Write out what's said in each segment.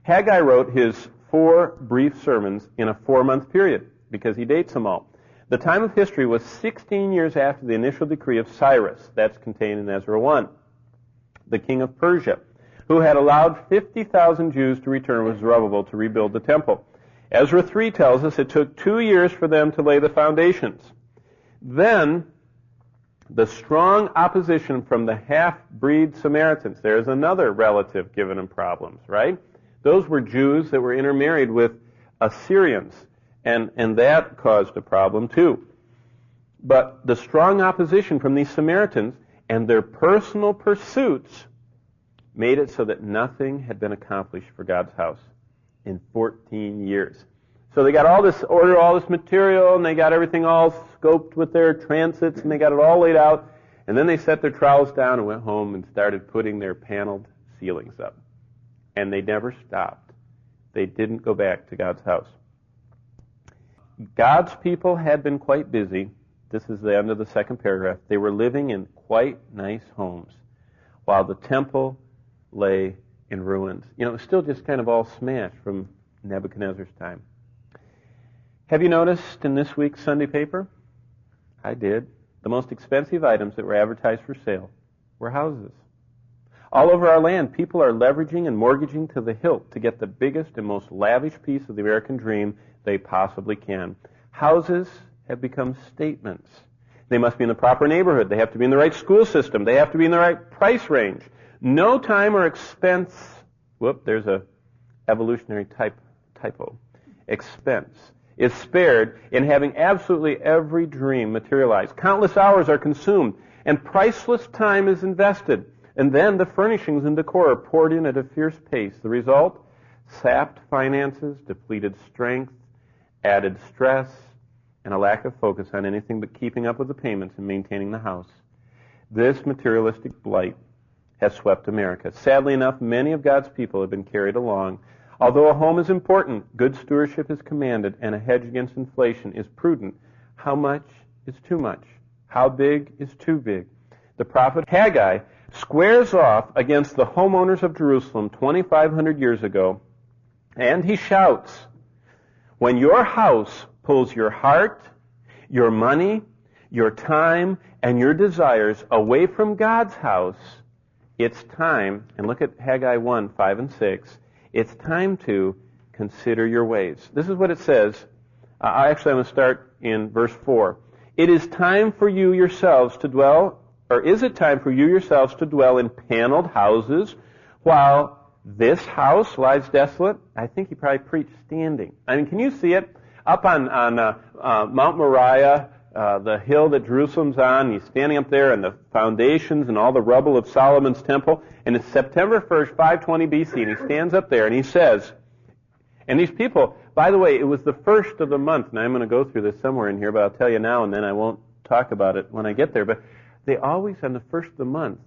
Haggai wrote his 4 brief sermons in a 4-month period because he dates them all. The time of history was 16 years after the initial decree of Cyrus. That's contained in Ezra 1, the king of Persia, who had allowed 50,000 Jews to return with Zerubbabel to rebuild the temple. Ezra 3 tells us it took 2 years for them to lay the foundations. Then, the strong opposition from the half-breed Samaritans. There's another relative giving them problems, right? Those were Jews that were intermarried with Assyrians, and that caused a problem too. But the strong opposition from these Samaritans and their personal pursuits made it so that nothing had been accomplished for God's house in 14 years. So they got all this material, and they got everything all scoped with their transits, and they got it all laid out, and then they set their trowels down and went home and started putting their paneled ceilings up. And they never stopped. They didn't go back to God's house. God's people had been quite busy. This is the end of the second paragraph. They were living in quite nice homes while the temple lay in ruins. You know, it was still just kind of all smashed from Nebuchadnezzar's time. Have you noticed in this week's Sunday paper? I did. The most expensive items that were advertised for sale were houses. All over our land, people are leveraging and mortgaging to the hilt to get the biggest and most lavish piece of the American dream they possibly can. Houses have become statements. They must be in the proper neighborhood. They have to be in the right school system. They have to be in the right price range. No time or expense, there's a evolutionary typo, expense, is spared in having absolutely every dream materialized. Countless hours are consumed, and priceless time is invested. And then the furnishings and decor are poured in at a fierce pace. The result? Sapped finances, depleted strength, added stress, and a lack of focus on anything but keeping up with the payments and maintaining the house. This materialistic blight has swept America. Sadly enough, many of God's people have been carried along. Although a home is important, good stewardship is commanded, and a hedge against inflation is prudent. How much is too much? How big is too big? The prophet Haggai squares off against the homeowners of Jerusalem 2,500 years ago, and he shouts, when your house pulls your heart, your money, your time, and your desires away from God's house, it's time, and look at Haggai 1, 5 and 6, it's time to consider your ways. This is what it says. I'm going to start in verse 4. It is time for you yourselves to dwell, or is it time for you yourselves to dwell in paneled houses while this house lies desolate? I think he probably preached standing. I mean, can you see it? Up on Mount Moriah, the hill that Jerusalem's on, he's standing up there, and the foundations and all the rubble of Solomon's temple, and it's September 1st, 520 BC, and he stands up there and he says, and these people, by the way, it was the first of the month, and I'm going to go through this somewhere in here, but I'll tell you now, and then I won't talk about it when I get there, but they always, on the first of the month,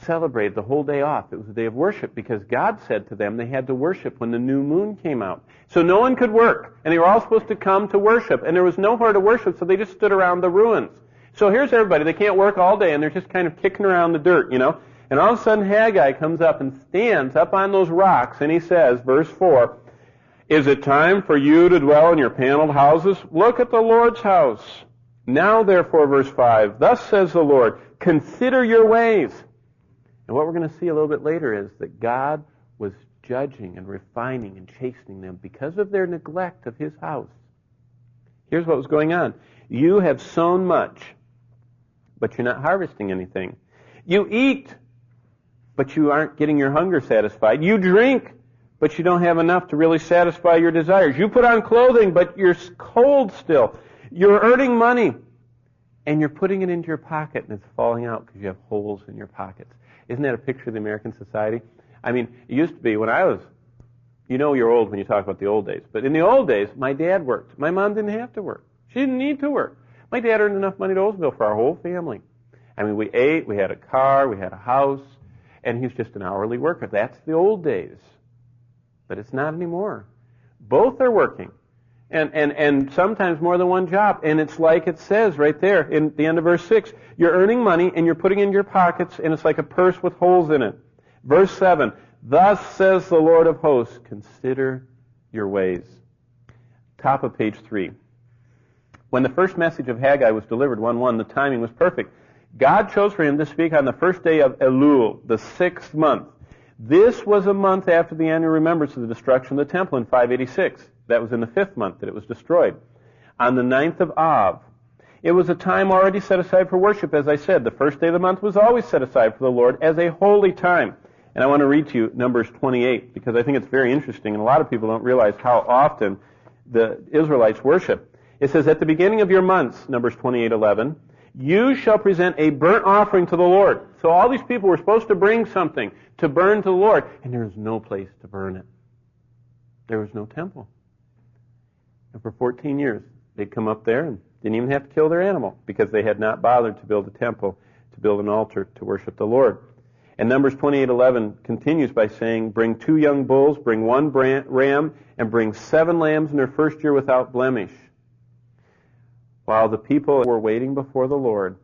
celebrated the whole day off. It was a day of worship because God said to them they had to worship when the new moon came out. So no one could work, and they were all supposed to come to worship, and there was nowhere to worship, so they just stood around the ruins. So here's everybody. They can't work all day, and they're just kind of kicking around the dirt, you know. And all of a sudden Haggai comes up and stands up on those rocks, and he says, verse 4, is it time for you to dwell in your paneled houses? Look at the Lord's house. Now, therefore, verse 5, thus says the Lord, consider your ways. And what we're going to see a little bit later is that God was judging and refining and chastening them because of their neglect of his house. Here's what was going on. You have sown much, but you're not harvesting anything. You eat, but you aren't getting your hunger satisfied. You drink, but you don't have enough to really satisfy your desires. You put on clothing, but you're cold still. You're earning money, and you're putting it into your pocket, and it's falling out because you have holes in your pockets. Isn't that a picture of the American society? I mean, it used to be when I was, you know you're old when you talk about the old days, but in the old days, my dad worked. My mom didn't have to work. She didn't need to work. My dad earned enough money to Oldsmobile for our whole family. I mean, we ate, we had a car, we had a house, and he was just an hourly worker. That's the old days. But it's not anymore. Both are working. And sometimes more than one job. And it's like it says right there in the end of verse 6. You're earning money and you're putting it in your pockets, and it's like a purse with holes in it. Verse 7. Thus says the Lord of hosts, consider your ways. Top of page 3. When the first message of Haggai was delivered, 1:1, the timing was perfect. God chose for him to speak on the first day of Elul, the 6th month. This was a month after the annual remembrance of the destruction of the temple in 586. That was in the 5th month that it was destroyed. On the 9th of Av. It was a time already set aside for worship, as I said. The first day of the month was always set aside for the Lord as a holy time. And I want to read to you Numbers 28, because I think it's very interesting, and a lot of people don't realize how often the Israelites worship. It says, at the beginning of your months, Numbers 28:11, you shall present a burnt offering to the Lord. So all these people were supposed to bring something to burn to the Lord, and there was no place to burn it. There was no temple. And for 14 years, they'd come up there and didn't even have to kill their animal because they had not bothered to build a temple, to build an altar to worship the Lord. And Numbers 28:11 continues by saying, bring 2 young bulls, bring 1 ram, and bring 7 lambs in their first year without blemish. While the people were waiting before the Lord,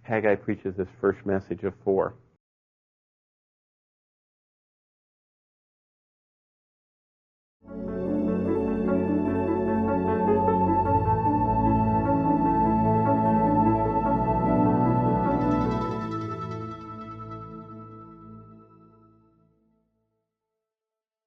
Haggai preaches this first message of 4.